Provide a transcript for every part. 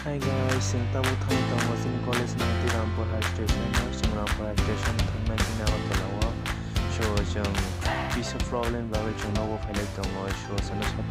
Hi guys, yung tawo thang tong wasing college na ti Rampurhat station yung Rampurhat station thang na kinawa talawa. So yung piece of problem bago yung nogo phailai tong so sana sa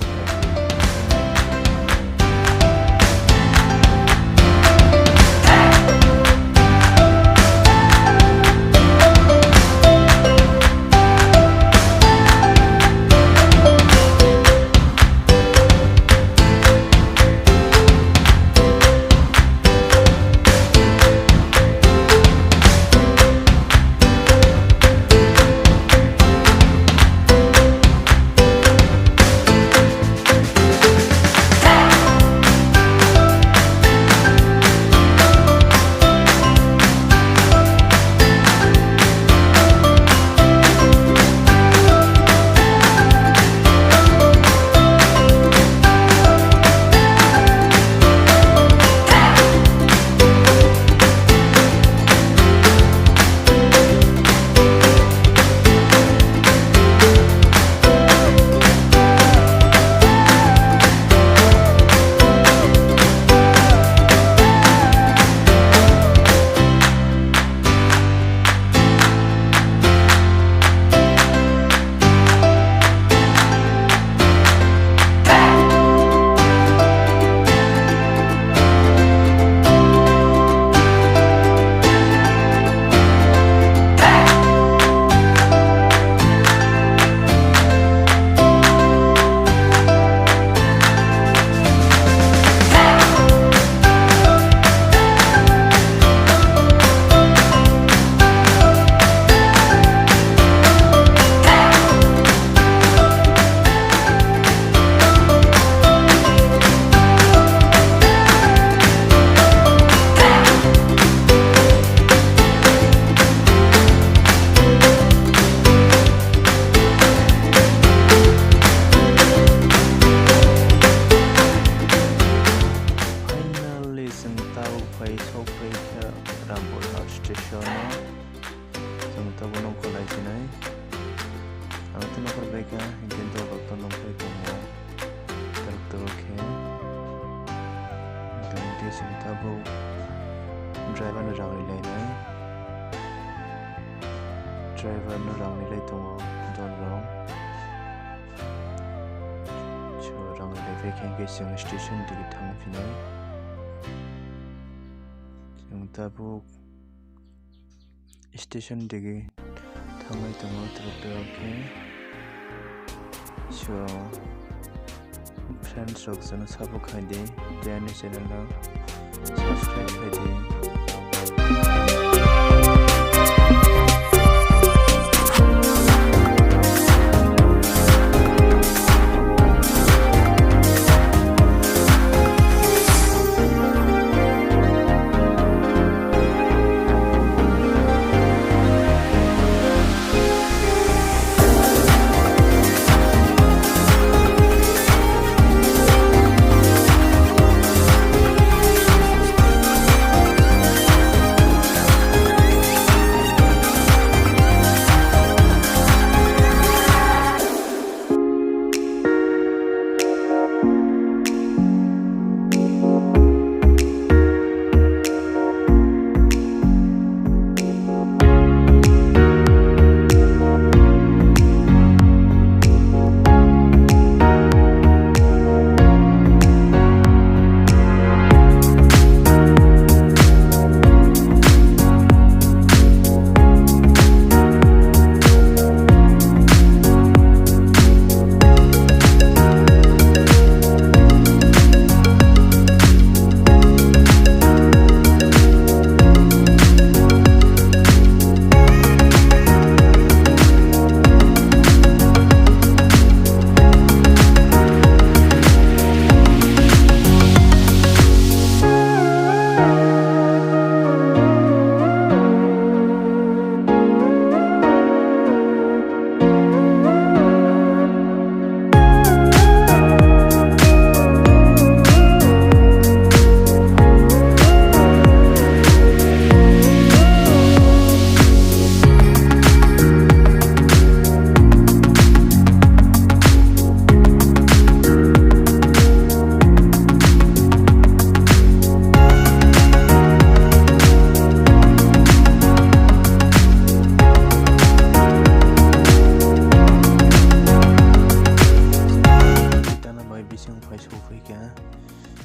Rampurhat station yung tawo ng college na ang tinakor ka hindi to pagtanong kay mo karakter ke ganti yung tawo driver na rang nilay na driver na rang nilay to mo don wrong so rang nilay vacancy yung station digi thang pinay yung tapo station digi thamai tongo Tripura ke so friends rok jano sabuk khaide jani channel na subscribe khaide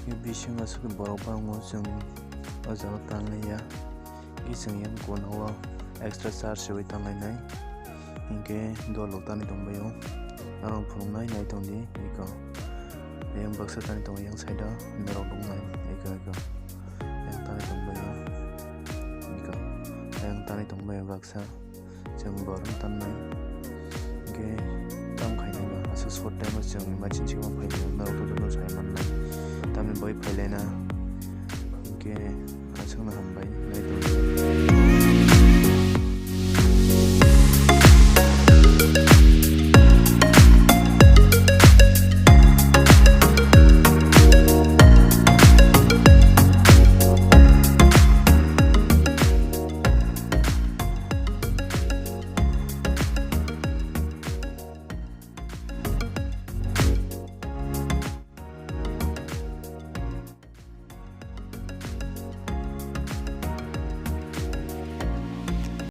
bising asuk borok bango chwng o jaga tanglaiya chwng yang kono extra charge sebai tanglai hingke dolok tani tongbayo arong phunuknai nai tongdi iko yang baksa tani tongo yang side o norok dongnai iko yang tani tongbayo iko yang tani tongbayo baksa chwng borok tannai hingke tam khainai ba asuk short time o chwng machin chikma phailaio norok to sai mannai tamni boi phailai na hingke asukno hambai nai